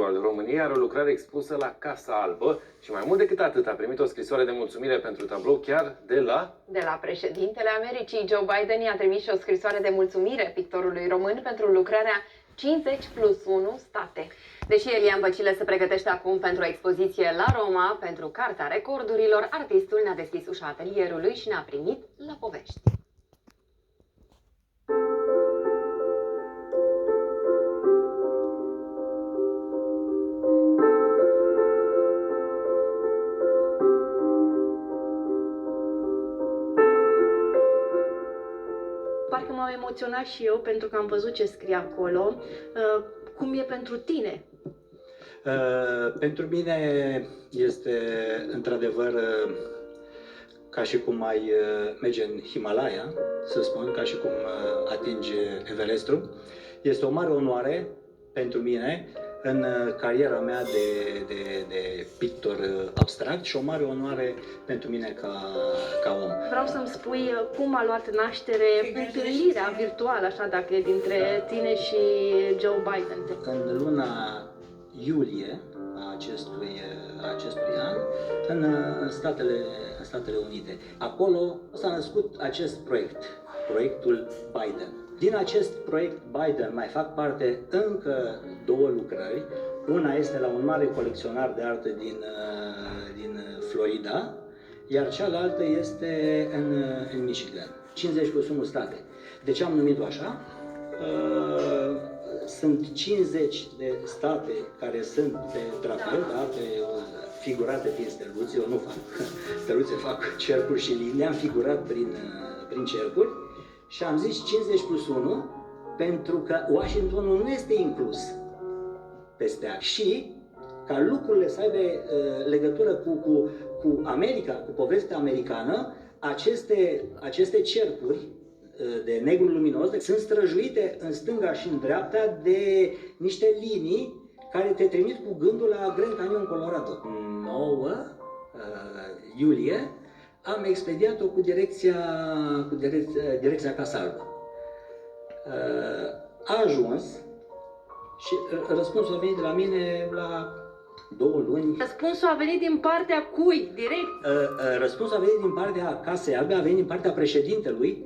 al României are o lucrare expusă la Casa Albă și mai mult decât atât a primit o scrisoare de mulțumire pentru tablou chiar de la președintele Americii. Joe Biden i-a trimis și o scrisoare de mulțumire pictorului român pentru lucrarea 50+1 state. Deși Elian Băcile se pregătește acum pentru o expoziție la Roma, pentru Cartea Recordurilor, artistul ne-a deschis ușa atelierului și ne-a primit la povești. Parcă m-am emoționat și eu pentru că am văzut ce scrie acolo. Cum e pentru tine? Pentru mine este într-adevăr ca și cum ai merge în Himalaya, să spun, ca și cum atinge Everestul. Este o mare onoare pentru mine în cariera mea de pictor abstract și o mare onoare pentru mine ca om. Vreau să-mi spui cum a luat naștere întâlnirea virtuală, așa, dacă e dintre tine și Joe Biden. În luna iulie a acestui an, în Statele Unite. Acolo s-a născut acest proiect, proiectul Biden. Din acest proiect Biden mai fac parte încă două lucrări. Una este la un mare colecționar de artă din Florida, iar cealaltă este în Michigan. 50+1 state. De ce am numit-o așa? Sunt 50 de state care sunt pe trapeu, da, figurate prin steluțe. Eu nu fac steluțe, fac cercuri și linii. Le-am figurat prin cercuri și am zis 50+1 pentru că Washingtonul nu este inclus peste aia. Și ca lucrurile să aibă legătură cu America, cu povestea americană, aceste cercuri de negru luminos sunt străjuite în stânga și în dreapta de niște linii care te trimit cu gândul la Grand Canyon, Colorado. 9 iulie am expediat-o cu direcția Casa Albă. A ajuns și răspunsul a venit de la mine la 2 luni. Răspunsul a venit din partea cui? Direct? Răspunsul a venit din partea Casei Albe, a venit din partea președintelui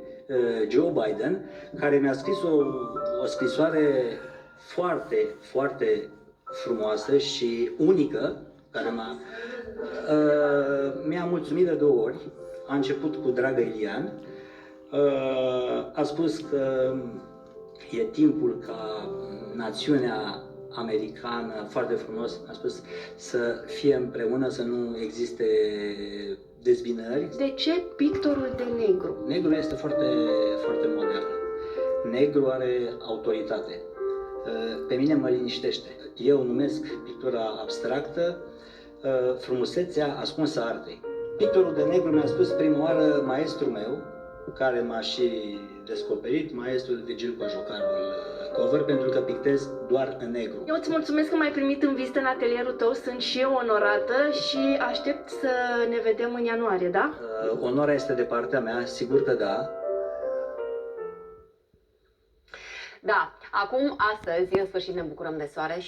Joe Biden, care mi-a scris o scrisoare foarte, foarte frumoasă și unică, care mi-a mulțumit de 2 ori. A început cu Dragă Elian, a spus că e timpul ca națiunea americană, foarte frumos, a spus, să fie împreună, să nu existe dezbinări. De ce pictorul de negru? Negru este foarte, foarte modern. Negru are autoritate. Pe mine mă liniștește. Eu numesc pictura abstractă frumusețea ascunsă a artei. Pictorul de negru mi-a spus prima oară maestrul meu, care m-a și descoperit, maestrul Virgil Cojocarul Cover, pentru că pictez doar în negru. Eu îți mulțumesc că m-ai primit în vizită în atelierul tău, sunt și eu onorată și aștept să ne vedem în ianuarie, da? Onoarea este de partea mea, sigur că da. Da, acum, astăzi, în sfârșit ne bucurăm de soare și